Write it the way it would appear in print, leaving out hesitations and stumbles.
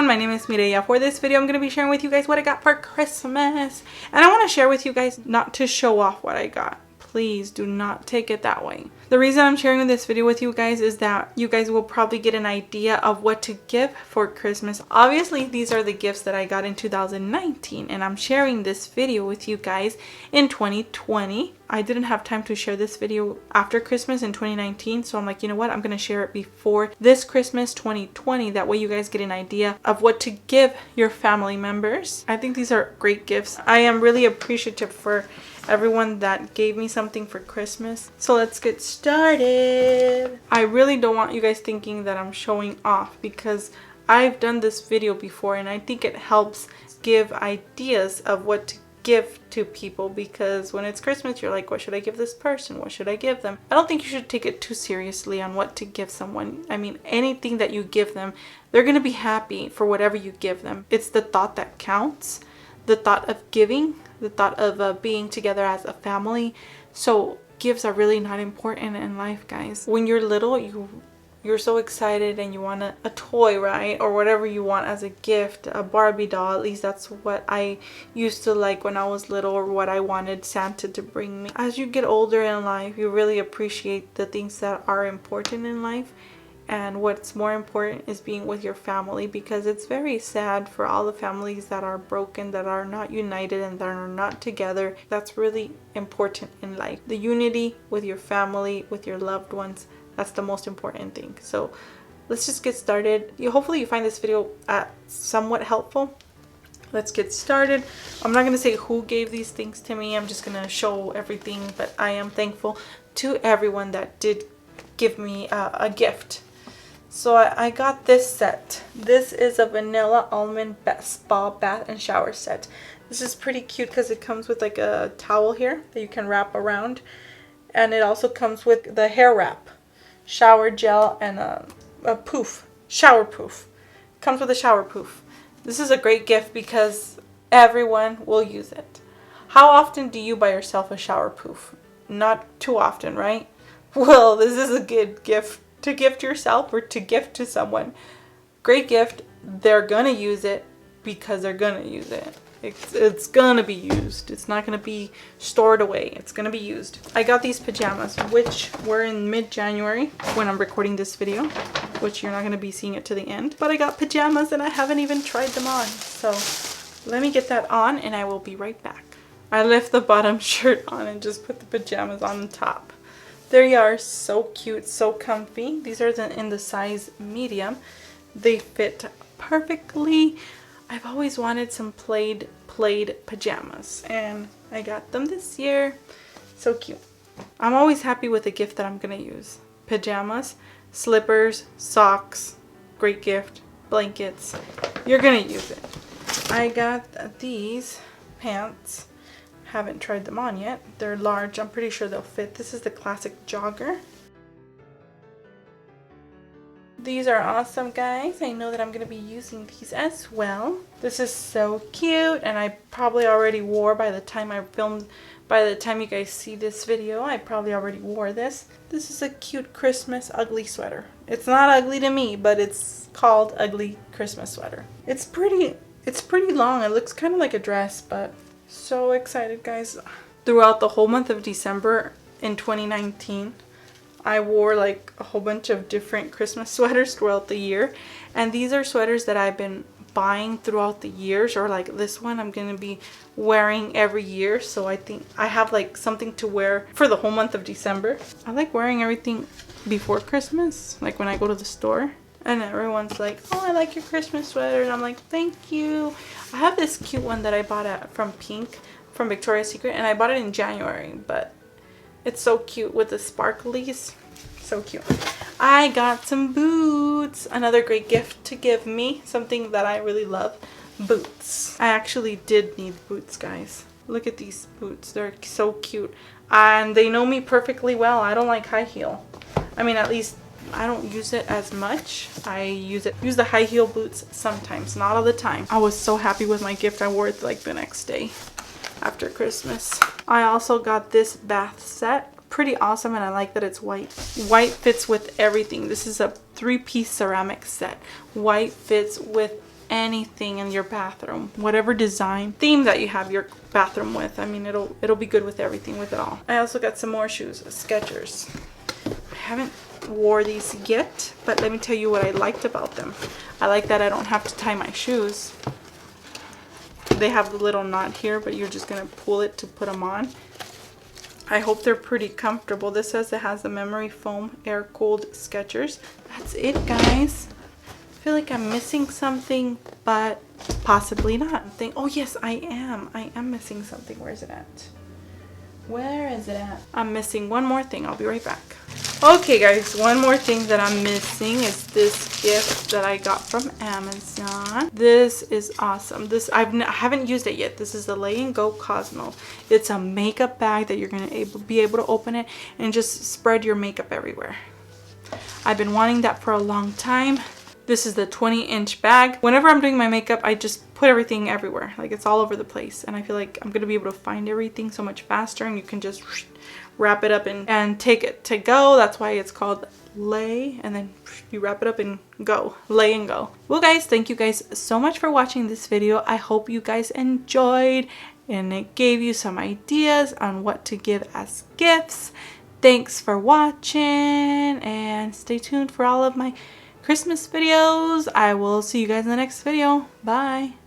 my name is Mireya. For this video, I'm going to be sharing with you guys what I got for Christmas. And I want to share with you guys not to show off what I got. Please do not take it that way. The reason I'm sharing this video with you guys is that you guys will probably get an idea of what to give for Christmas. Obviously, these are the gifts that I got in 2019 and I'm sharing this video with you guys in 2020. I didn't have time to share this video after Christmas in 2019, so I'm like, you know what? I'm going to share it before this Christmas 2020. That way you guys get an idea of what to give your family members. I think these are great gifts. I am really appreciative for everyone that gave me something for Christmas. So let's get started. I really don't want you guys thinking that I'm showing off because I've done this video before and I think it helps give ideas of what to give to people, because when it's Christmas you're like, what should I give this person? What should I give them? I don't think you should take it too seriously on what to give someone. I mean, anything that you give them, they're gonna be happy for whatever you give them. It's the thought that counts, the thought of giving, the thought of being together as a family. So gifts are really not important in life, guys. When you're little, you're so excited and you want a toy, right? Or whatever you want as a gift, a Barbie doll. At least that's what I used to like when I was little, or what I wanted Santa to bring me. As you get older in life, you really appreciate the things that are important in life. And what's more important is being with your family, because it's very sad for all the families that are broken, that are not united and that are not together. That's really important in life. The unity with your family, with your loved ones, that's the most important thing. So let's just get started. Hopefully you find this video somewhat helpful. Let's get started. I'm not going to say who gave these things to me. I'm just going to show everything. But I am thankful to everyone that did give me a gift. So I got this set. This is a vanilla almond spa bath and shower set. This is pretty cute because it comes with like a towel here that you can wrap around. And it also comes with the hair wrap, shower gel, and a poof, shower poof. Comes with a shower poof. This is a great gift because everyone will use it. How often do you buy yourself a shower poof? Not too often, right? Well, this is a good gift to gift yourself or to gift to someone. Great gift. They're gonna use it because they're gonna use it. It's gonna be used. It's not gonna be stored away. It's gonna be used. I got these pajamas, which were in mid-January when I'm recording this video, which you're not gonna be seeing it to the end. But I got pajamas and I haven't even tried them on. So let me get that on and I will be right back. I left the bottom shirt on and just put the pajamas on the top. There you are. So cute, so comfy. These are in the size medium. They fit perfectly. I've always wanted some plaid pajamas and I got them this year. So cute. I'm always happy with a gift that I'm gonna use. Pajamas, slippers, socks, great gift, blankets. You're gonna use it. I got these pants. Haven't tried them on yet. They're large. I'm pretty sure they'll fit. This is the classic jogger. These are awesome, guys. I know that I'm going to be using these as well. This is so cute, and I probably already wore by the time you guys see this video, I probably already wore this. This is a cute Christmas ugly sweater. It's not ugly to me, but it's called ugly Christmas sweater. It's pretty long. It looks kind of like a dress, but so excited, guys. Throughout the whole month of December in 2019, I wore like a whole bunch of different Christmas sweaters throughout the year. And these are sweaters that I've been buying throughout the years, or like this one I'm going to be wearing every year. So I think I have like something to wear for the whole month of December. I like wearing everything before Christmas, like when I go to the store. And everyone's like, oh, I like your Christmas sweater. And I'm like, thank you. I have this cute one that I bought from Pink, from Victoria's Secret. And I bought it in January. But it's so cute with the sparklies. So cute. I got some boots. Another great gift to give me. Something that I really love. Boots. I actually did need boots, guys. Look at these boots. They're so cute. And they know me perfectly well. I don't like high heel. I mean, at least I don't use it as much. I use the high heel boots sometimes, not all the time. I was so happy with my gift. I wore it like the next day after Christmas. I also got this bath set. Pretty awesome, and I like that it's white. White fits with everything. This is a 3-piece ceramic set. White fits with anything in your bathroom, whatever design theme that you have your bathroom with. I mean, it'll be good with everything, with it all. I also got some more shoes, Skechers. I haven't wore these yet, but let me tell you what I liked about them. I like that I don't have to tie my shoes. They have the little knot here, but you're just gonna pull it to put them on. I hope they're pretty comfortable. This says it has the memory foam air-cooled Skechers. That's it, guys. I feel like I'm missing something, but possibly not. Oh yes, I am missing something. Where is it at? Where is it at? I'm missing one more thing. I'll be right back. Okay guys, one more thing that I'm missing is this gift that I got from Amazon. This is awesome. I haven't used it yet. This is the Lay & Go Cosmo. It's a makeup bag that you're gonna be able to open it and just spread your makeup everywhere. I've been wanting that for a long time. This is the 20-inch bag. Whenever I'm doing my makeup, I just put everything everywhere. Like, it's all over the place. And I feel like I'm going to be able to find everything so much faster. And you can just wrap it up and take it to go. That's why it's called Lay. And then you wrap it up and go. Lay & Go. Well, guys, thank you guys so much for watching this video. I hope you guys enjoyed. And it gave you some ideas on what to give as gifts. Thanks for watching. And stay tuned for all of my Christmas videos. I will see you guys in the next video. Bye.